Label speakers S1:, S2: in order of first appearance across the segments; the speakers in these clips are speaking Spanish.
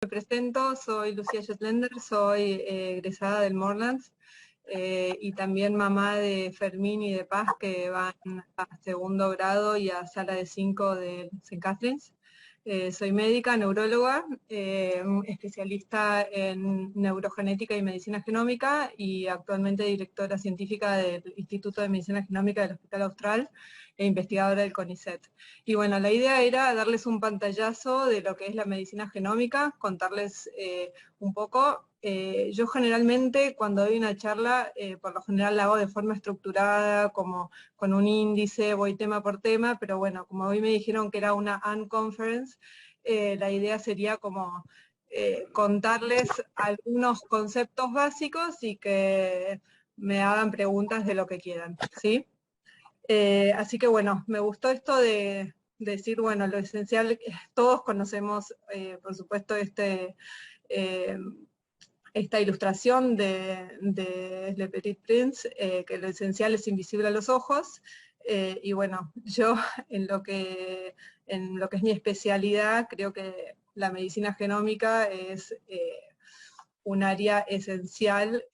S1: Me presento, soy Lucía Schottländer, soy egresada del Moorlands y también mamá de Fermín y de Paz, que van a segundo grado y a sala de 5 de St. Catherine's. Soy médica, neuróloga, especialista en neurogenética y medicina genómica y actualmente directora científica del Instituto de Medicina Genómica del Hospital Austral e investigadora del CONICET. Y bueno, la idea era darles un pantallazo de lo que es la medicina genómica, contarles un poco. Yo generalmente cuando doy una charla, por lo general la hago de forma estructurada, como con un índice, voy tema por tema, pero bueno, como hoy me dijeron que era una unconference, la idea sería como contarles algunos conceptos básicos y que me hagan preguntas de lo que quieran, ¿sí? Así que bueno, me gustó esto de decir, bueno, lo esencial, todos conocemos, por supuesto, esta ilustración de Le Petit Prince, que lo esencial es invisible a los ojos, y bueno, yo en lo que es mi especialidad, creo que la medicina genómica es un área esencial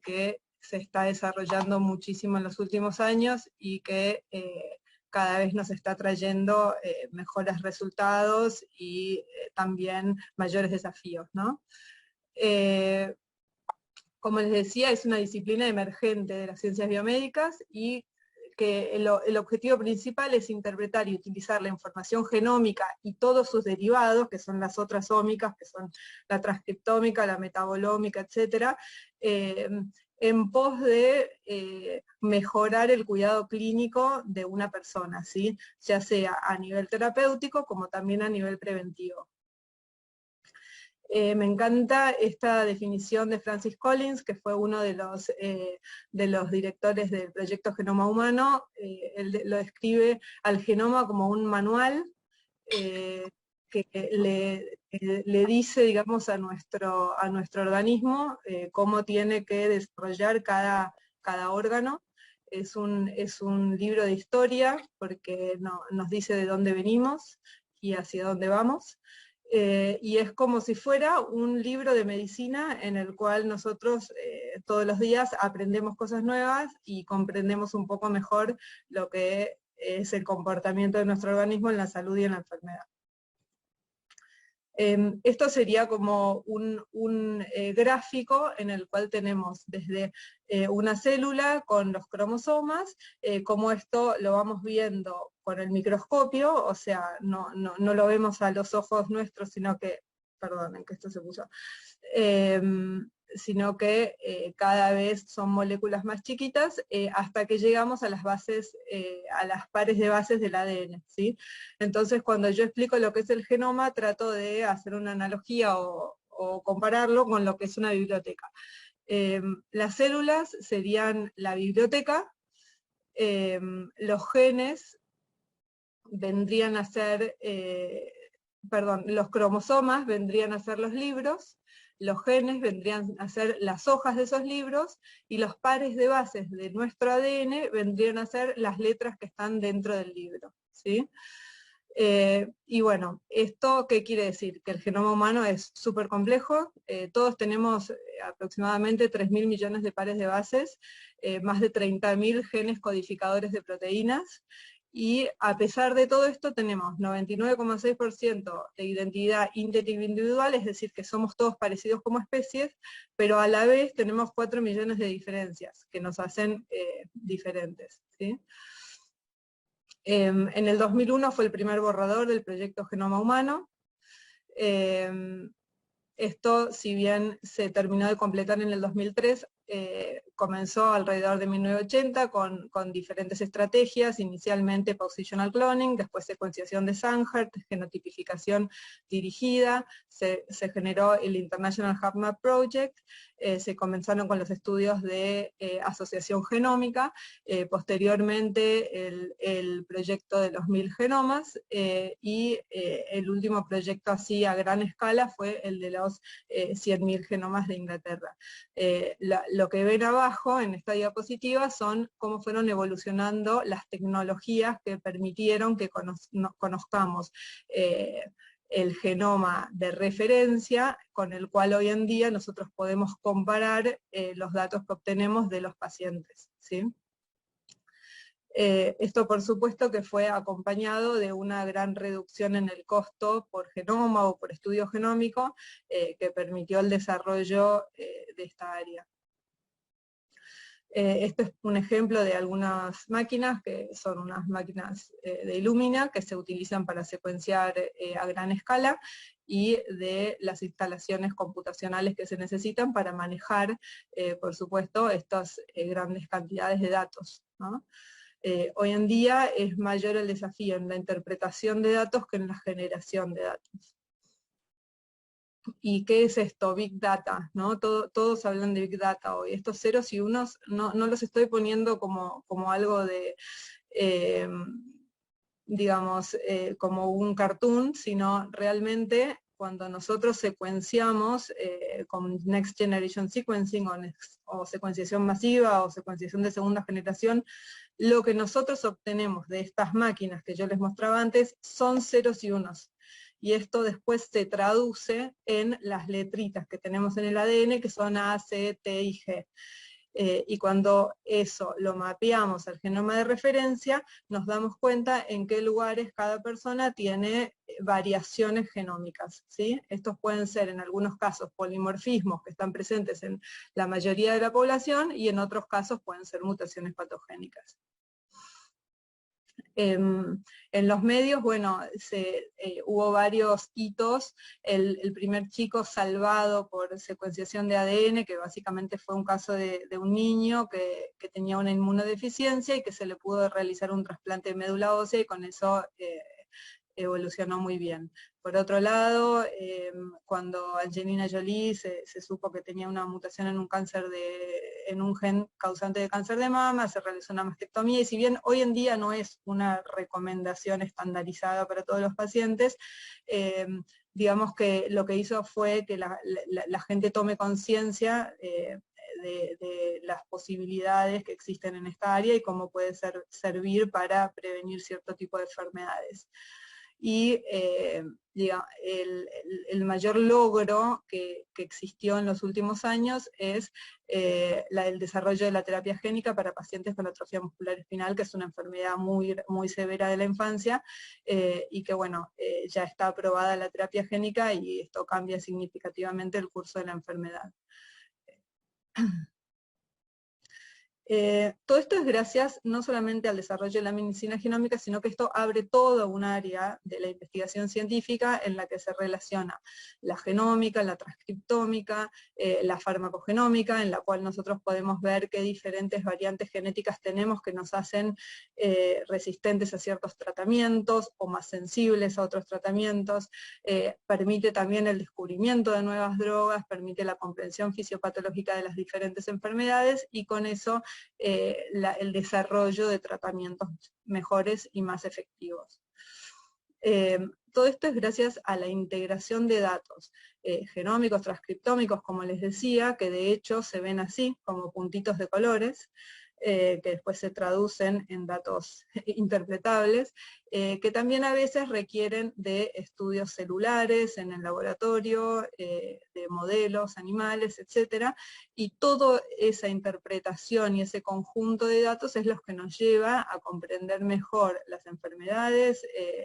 S1: que se está desarrollando muchísimo en los últimos años y que cada vez nos está trayendo mejores resultados y también mayores desafíos, ¿no? Como les decía, es una disciplina emergente de las ciencias biomédicas y que el objetivo principal es interpretar y utilizar la información genómica y todos sus derivados, que son las otras ómicas, que son la transcriptómica, la metabolómica, etcétera, en pos de mejorar el cuidado clínico de una persona, ¿sí? Ya sea a nivel terapéutico como también a nivel preventivo. Me encanta esta definición de Francis Collins, que fue uno de los directores del proyecto Genoma Humano. Él lo describe al genoma como un manual que le dice, digamos, a nuestro organismo cómo tiene que desarrollar cada órgano. Es un libro de historia, porque nos dice de dónde venimos y hacia dónde vamos. Y es como si fuera un libro de medicina en el cual nosotros todos los días aprendemos cosas nuevas y comprendemos un poco mejor lo que es el comportamiento de nuestro organismo en la salud y en la enfermedad. Esto sería como un gráfico en el cual tenemos desde una célula con los cromosomas, como esto lo vamos viendo con el microscopio, o sea, no lo vemos a los ojos nuestros, sino que, perdonen que esto se puso, sino que cada vez son moléculas más chiquitas hasta que llegamos a las bases, a las pares de bases del ADN, ¿sí? Entonces, cuando yo explico lo que es el genoma, trato de hacer una analogía o compararlo con lo que es una biblioteca. Las células serían la biblioteca, los genes vendrían a ser, los cromosomas vendrían a ser los libros, los genes vendrían a ser las hojas de esos libros, y los pares de bases de nuestro ADN vendrían a ser las letras que están dentro del libro, ¿sí? Y bueno, ¿esto qué quiere decir? Que el genoma humano es súper complejo, todos tenemos aproximadamente 3.000 millones de pares de bases, más de 30.000 genes codificadores de proteínas, y a pesar de todo esto tenemos 99,6% de identidad interindividual, es decir, que somos todos parecidos como especies, pero a la vez tenemos 4 millones de diferencias que nos hacen diferentes, ¿sí? En el 2001 fue el primer borrador del proyecto Genoma Humano. Esto, si bien se terminó de completar en el 2003, comenzó alrededor de 1980 con diferentes estrategias, inicialmente positional cloning, después secuenciación de Sanger, genotipificación dirigida, se generó el International HuBMAP Project, se comenzaron con los estudios de asociación genómica, posteriormente el proyecto de los 1000 genomas, y el último proyecto así a gran escala fue el de los 100.000 genomas de Inglaterra. Lo que ven abajo en esta diapositiva son cómo fueron evolucionando las tecnologías que permitieron que conozcamos el genoma de referencia con el cual hoy en día nosotros podemos comparar los datos que obtenemos de los pacientes, ¿sí? Esto por supuesto que fue acompañado de una gran reducción en el costo por genoma o por estudio genómico que permitió el desarrollo de esta área. Este es un ejemplo de algunas máquinas, que son unas máquinas de Illumina, que se utilizan para secuenciar a gran escala, y de las instalaciones computacionales que se necesitan para manejar, por supuesto, estas grandes cantidades de datos, ¿no? Hoy en día es mayor el desafío en la interpretación de datos que en la generación de datos. ¿Y qué es esto? Big Data, ¿no? Todos hablan de Big Data hoy. Estos ceros y unos no los estoy poniendo como algo de, digamos, como un cartoon, sino realmente cuando nosotros secuenciamos con Next Generation Sequencing o secuenciación masiva o secuenciación de segunda generación, lo que nosotros obtenemos de estas máquinas que yo les mostraba antes son ceros y unos. Y esto después se traduce en las letritas que tenemos en el ADN, que son A, C, T y G. Y cuando eso lo mapeamos al genoma de referencia, nos damos cuenta en qué lugares cada persona tiene variaciones genómicas, ¿sí? Estos pueden ser en algunos casos polimorfismos que están presentes en la mayoría de la población, y en otros casos pueden ser mutaciones patogénicas. En los medios, bueno, hubo varios hitos. El primer chico salvado por secuenciación de ADN, que básicamente fue un caso de un niño que tenía una inmunodeficiencia y que se le pudo realizar un trasplante de médula ósea, y con eso evolucionó muy bien. Por otro lado, cuando Angelina Jolie se supo que tenía una mutación en en un gen causante de cáncer de mama, se realizó una mastectomía, y si bien hoy en día no es una recomendación estandarizada para todos los pacientes, digamos que lo que hizo fue que la gente tome conciencia de las posibilidades que existen en esta área y cómo puede servir para prevenir cierto tipo de enfermedades. Y el mayor logro que existió en los últimos años es el desarrollo de la terapia génica para pacientes con atrofia muscular espinal, que es una enfermedad muy, muy severa de la infancia, y que bueno, ya está aprobada la terapia génica, y esto cambia significativamente el curso de la enfermedad. Todo esto es gracias no solamente al desarrollo de la medicina genómica, sino que esto abre toda un área de la investigación científica en la que se relaciona la genómica, la transcriptómica, la farmacogenómica, en la cual nosotros podemos ver qué diferentes variantes genéticas tenemos que nos hacen resistentes a ciertos tratamientos o más sensibles a otros tratamientos. Permite también el descubrimiento de nuevas drogas, permite la comprensión fisiopatológica de las diferentes enfermedades, y con eso el desarrollo de tratamientos mejores y más efectivos. Todo esto es gracias a la integración de datos genómicos, transcriptómicos, como les decía, que de hecho se ven así, como puntitos de colores, que después se traducen en datos interpretables, que también a veces requieren de estudios celulares en el laboratorio, de modelos animales, etc. Y toda esa interpretación y ese conjunto de datos es lo que nos lleva a comprender mejor las enfermedades,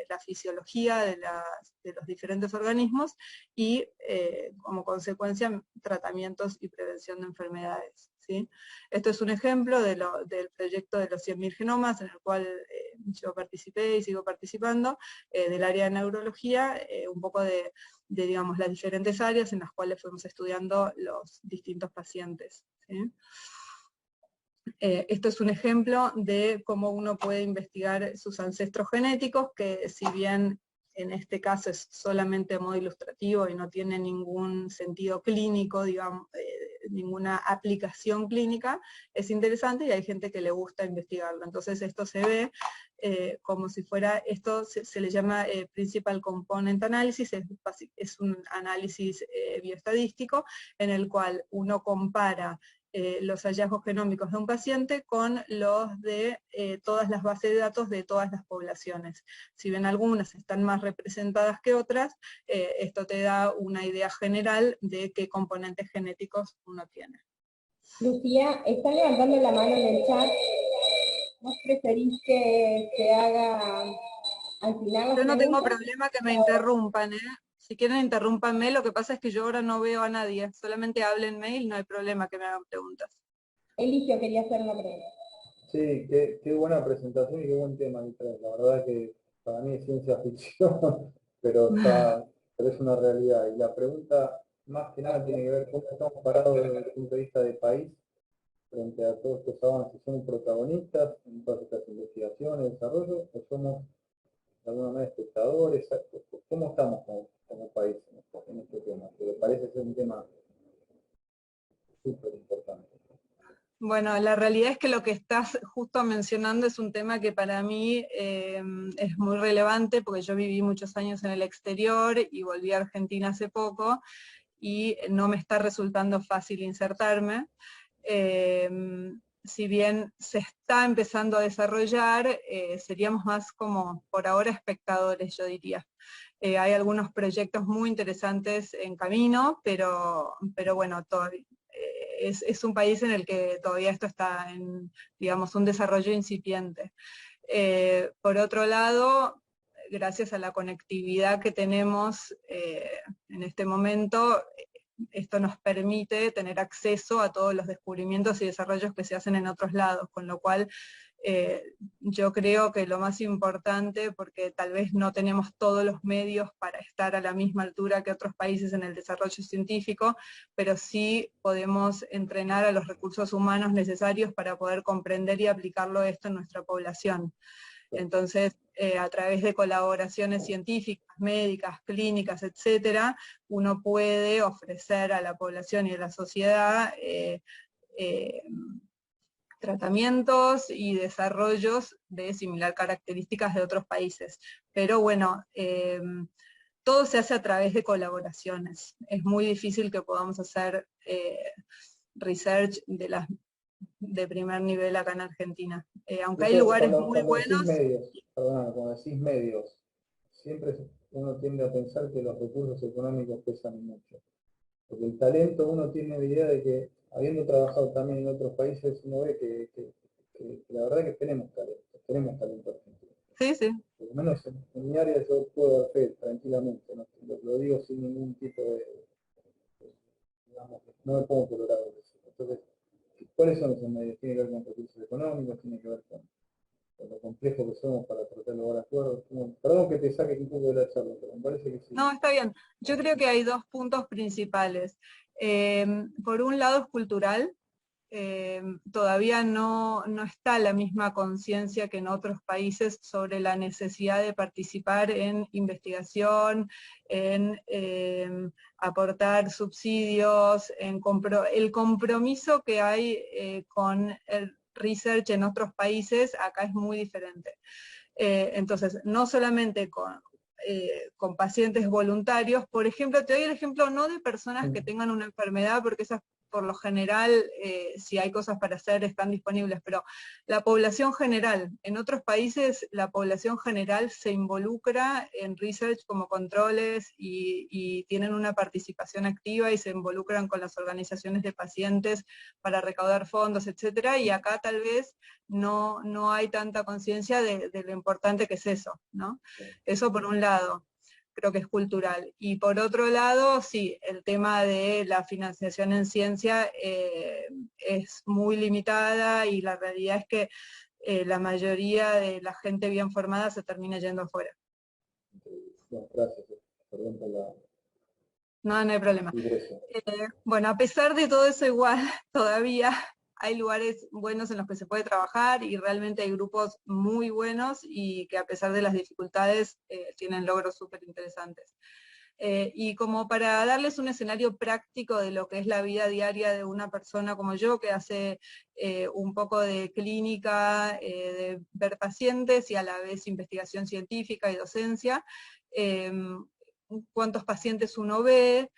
S1: la fisiología de los diferentes organismos, y como consecuencia tratamientos y prevención de enfermedades, ¿sí? Esto es un ejemplo del proyecto de los 100.000 genomas, en el cual yo participé y sigo participando, del área de neurología, un poco de, digamos, las diferentes áreas en las cuales fuimos estudiando los distintos pacientes, ¿sí? Esto es un ejemplo de cómo uno puede investigar sus ancestros genéticos, que si bien en este caso es solamente a modo ilustrativo y no tiene ningún sentido clínico, digamos, ninguna aplicación clínica, es interesante y hay gente que le gusta investigarlo. Entonces esto se ve como si fuera, esto se le llama Principal Component Analysis, es un análisis bioestadístico en el cual uno compara los hallazgos genómicos de un paciente con los de todas las bases de datos de todas las poblaciones. Si bien algunas están más representadas que otras, esto te da una idea general de qué componentes genéticos uno tiene.
S2: Lucía, están levantando la mano en el chat. ¿Vos preferís que se haga al final las
S1: Yo no tengo
S2: preguntas?
S1: problema que me interrumpan, ¿eh? Si quieren interrúmpanme, lo que pasa es que yo ahora no veo a nadie, solamente háblenme y no hay problema que me hagan preguntas.
S2: Eligio quería hacer una pregunta.
S3: Sí, qué buena presentación y qué buen tema, Nitrat. La verdad que para mí es ciencia ficción, pero es una realidad. Y la pregunta más que nada tiene que ver cómo estamos parados desde el punto de vista de país frente a todos estos avances. ¿Somos protagonistas en todas estas investigaciones, desarrollo, o somos de alguna manera espectadores? ¿Cómo estamos como país en este tema? Porque parece ser un tema súper importante.
S1: Bueno, la realidad es que lo que estás justo mencionando es un tema que para mí es muy relevante, porque yo viví muchos años en el exterior y volví a Argentina hace poco, y no me está resultando fácil insertarme. Si bien se está empezando a desarrollar, seríamos más como, por ahora, espectadores, yo diría. Hay algunos proyectos muy interesantes en camino, pero bueno, todavía, es un país en el que todavía esto está en, digamos, un desarrollo incipiente. Por otro lado, gracias a la conectividad que tenemos en este momento, esto nos permite tener acceso a todos los descubrimientos y desarrollos que se hacen en otros lados, con lo cual yo creo que lo más importante, porque tal vez no tenemos todos los medios para estar a la misma altura que otros países en el desarrollo científico, pero sí podemos entrenar a los recursos humanos necesarios para poder comprender y aplicarlo esto en nuestra población. Entonces, a través de colaboraciones científicas, médicas, clínicas, etcétera, uno puede ofrecer a la población y a la sociedad tratamientos y desarrollos de similar características de otros países. Pero bueno, todo se hace a través de colaboraciones. Es muy difícil que podamos hacer research de primer nivel acá en Argentina. Aunque hay lugares muy buenos.
S3: Cuando decís medios, siempre uno tiende a pensar que los recursos económicos pesan mucho. Porque el talento, uno tiene la idea de que, habiendo trabajado también en otros países, uno ve que la verdad es que tenemos talento argentino.
S1: Sí, sí.
S3: Por lo menos en mi área yo puedo dar fe tranquilamente, ¿no? Lo digo sin ningún tipo digamos, no me pongo colorado de eso. Entonces, ¿cuáles son esos medios? Tiene que ver con recursos económicos, tiene que ver con lo complejo que somos para tratar de lograr acuerdos. Perdón que te saque un poco de la charla, pero me parece que sí.
S1: No, está bien. Yo creo que hay dos puntos principales. Por un lado es cultural. Todavía no está la misma conciencia que en otros países sobre la necesidad de participar en investigación, en aportar subsidios, en el compromiso que hay con el research en otros países, acá es muy diferente. Entonces, no solamente con pacientes voluntarios, por ejemplo, te doy el ejemplo no de personas que tengan una enfermedad, porque esas por lo general, si hay cosas para hacer, están disponibles, pero la población general, en otros países la población general se involucra en research como controles y tienen una participación activa y se involucran con las organizaciones de pacientes para recaudar fondos, etcétera, y acá tal vez no hay tanta conciencia de lo importante que es eso, ¿no? Eso por un lado. Creo que es cultural. Y por otro lado, sí, el tema de la financiación en ciencia es muy limitada y la realidad es que la mayoría de la gente bien formada se termina yendo afuera.
S3: Bueno, gracias. Perdón por la...
S1: No hay problema. Bueno, a pesar de todo eso, igual todavía hay lugares buenos en los que se puede trabajar y realmente hay grupos muy buenos y que a pesar de las dificultades tienen logros súper interesantes. Y como para darles un escenario práctico de lo que es la vida diaria de una persona como yo, que hace un poco de clínica, de ver pacientes y a la vez investigación científica y docencia, cuántos pacientes uno ve.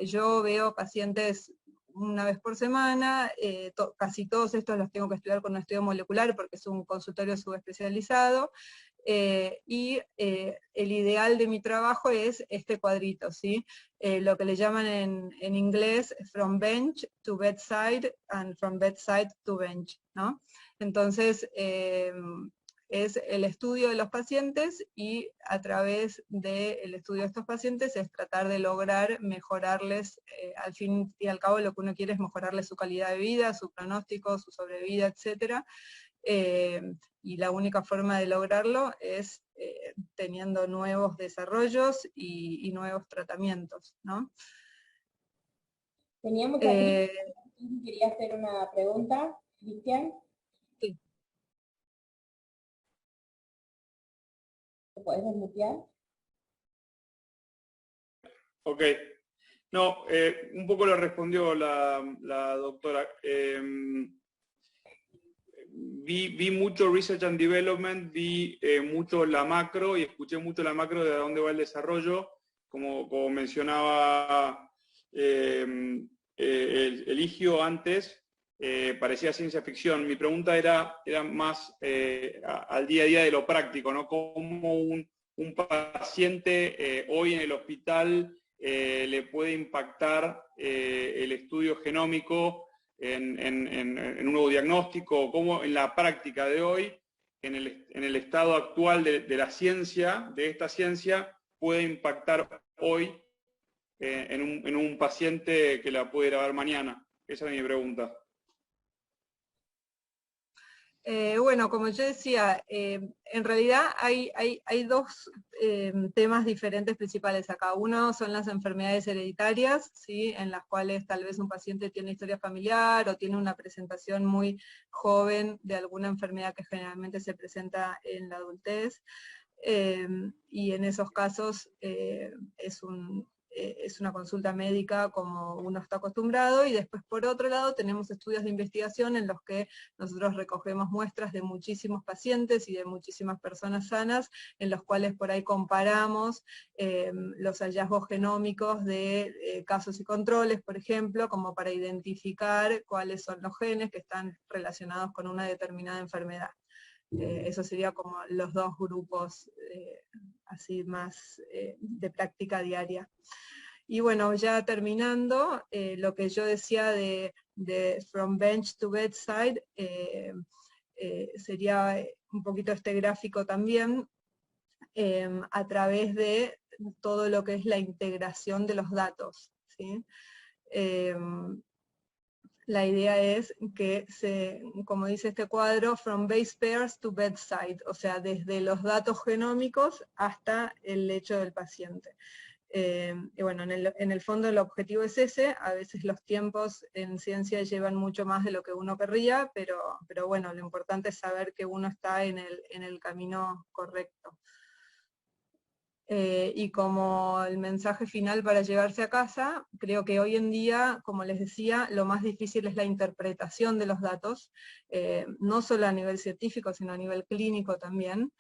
S1: Yo veo pacientes una vez por semana, casi todos estos los tengo que estudiar con un estudio molecular porque es un consultorio subespecializado, y el ideal de mi trabajo es este cuadrito, ¿sí? Lo que le llaman en inglés from bench to bedside and from bedside to bench, ¿no? Entonces, es el estudio de los pacientes y a través del estudio de estos pacientes es tratar de lograr mejorarles, al fin y al cabo lo que uno quiere es mejorarles su calidad de vida, su pronóstico, su sobrevida, etc. Y la única forma de lograrlo es teniendo nuevos desarrollos y nuevos tratamientos, ¿no?
S2: Teníamos aquí, quería hacer una pregunta, Cristian.
S1: Sí.
S2: ¿Te puedes desmutear?
S4: Ok. No, un poco lo respondió la doctora. Vi mucho Research and Development, vi mucho la macro y escuché mucho la macro de dónde va el desarrollo, como mencionaba Eligio antes, parecía ciencia ficción. Mi pregunta era más al día a día de lo práctico, ¿no? Cómo un paciente hoy en el hospital le puede impactar el estudio genómico en un nuevo diagnóstico, cómo en la práctica de hoy, en el estado actual de la ciencia, de esta ciencia, puede impactar hoy en un paciente que la puede grabar mañana. Esa es mi pregunta.
S1: Bueno, como yo decía, en realidad hay dos temas diferentes principales acá. Uno son las enfermedades hereditarias, ¿sí? En las cuales tal vez un paciente tiene historia familiar o tiene una presentación muy joven de alguna enfermedad que generalmente se presenta en la adultez. Y en esos casos es una consulta médica como uno está acostumbrado, y después por otro lado tenemos estudios de investigación en los que nosotros recogemos muestras de muchísimos pacientes y de muchísimas personas sanas, en los cuales por ahí comparamos los hallazgos genómicos de casos y controles, por ejemplo, como para identificar cuáles son los genes que están relacionados con una determinada enfermedad. Eso sería como los dos grupos así más de práctica diaria. Y bueno, ya terminando, lo que yo decía de from bench to bedside, sería un poquito este gráfico también, a través de todo lo que es la integración de los datos, ¿sí? La idea es que como dice este cuadro, from base pairs to bedside, o sea, desde los datos genómicos hasta el lecho del paciente. Y bueno, en el fondo el objetivo es ese. A veces los tiempos en ciencia llevan mucho más de lo que uno querría, pero bueno, lo importante es saber que uno está en el camino correcto. Y como el mensaje final para llevarse a casa, creo que hoy en día, como les decía, lo más difícil es la interpretación de los datos, no solo a nivel científico, sino a nivel clínico también.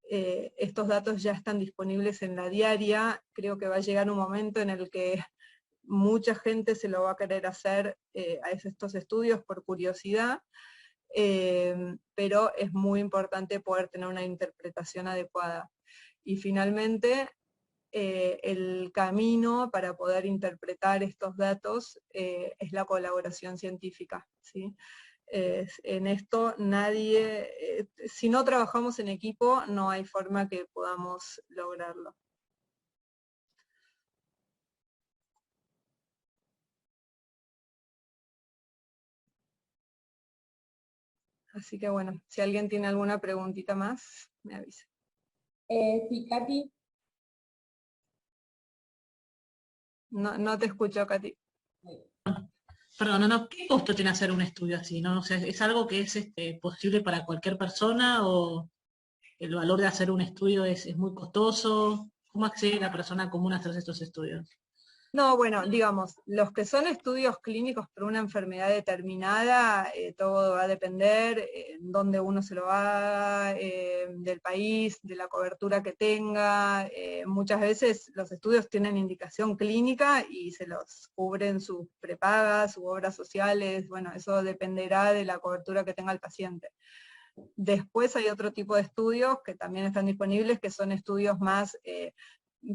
S1: Estos datos ya están disponibles en la diaria. Creo que va a llegar un momento en el que mucha gente se lo va a querer hacer a estos estudios por curiosidad, pero es muy importante poder tener una interpretación adecuada. Y finalmente, el camino para poder interpretar estos datos es la colaboración científica, ¿sí? En esto nadie, si no trabajamos en equipo, no hay forma que podamos lograrlo. Así que bueno, si alguien tiene alguna preguntita más, me avisa.
S2: Sí, Katy.
S1: No te escucho, Katy.
S5: Perdón, no, ¿qué costo tiene hacer un estudio así? ¿No? O sea, ¿es algo que es posible para cualquier persona o el valor de hacer un estudio es muy costoso? ¿Cómo accede la persona común a hacer estos estudios?
S1: No, bueno, digamos, los que son estudios clínicos por una enfermedad determinada, todo va a depender dónde uno se lo haga, del país, de la cobertura que tenga. Muchas veces los estudios tienen indicación clínica y se los cubren sus prepagas, sus obras sociales, bueno, eso dependerá de la cobertura que tenga el paciente. Después hay otro tipo de estudios que también están disponibles, que son estudios más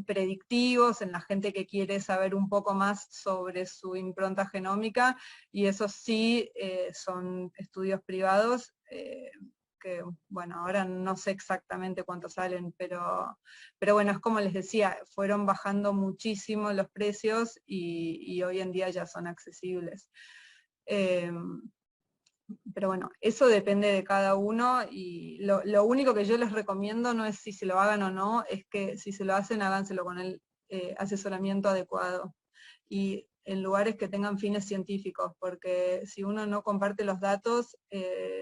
S1: predictivos en la gente que quiere saber un poco más sobre su impronta genómica, y esos sí son estudios privados, que bueno, ahora no sé exactamente cuántos salen, pero bueno, es como les decía, fueron bajando muchísimo los precios y hoy en día ya son accesibles. Pero bueno, eso depende de cada uno, y lo único que yo les recomiendo no es si se lo hagan o no, es que si se lo hacen, háganselo con el asesoramiento adecuado y en lugares que tengan fines científicos, porque si uno no comparte los datos,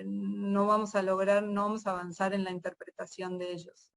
S1: no vamos a lograr, no vamos a avanzar en la interpretación de ellos.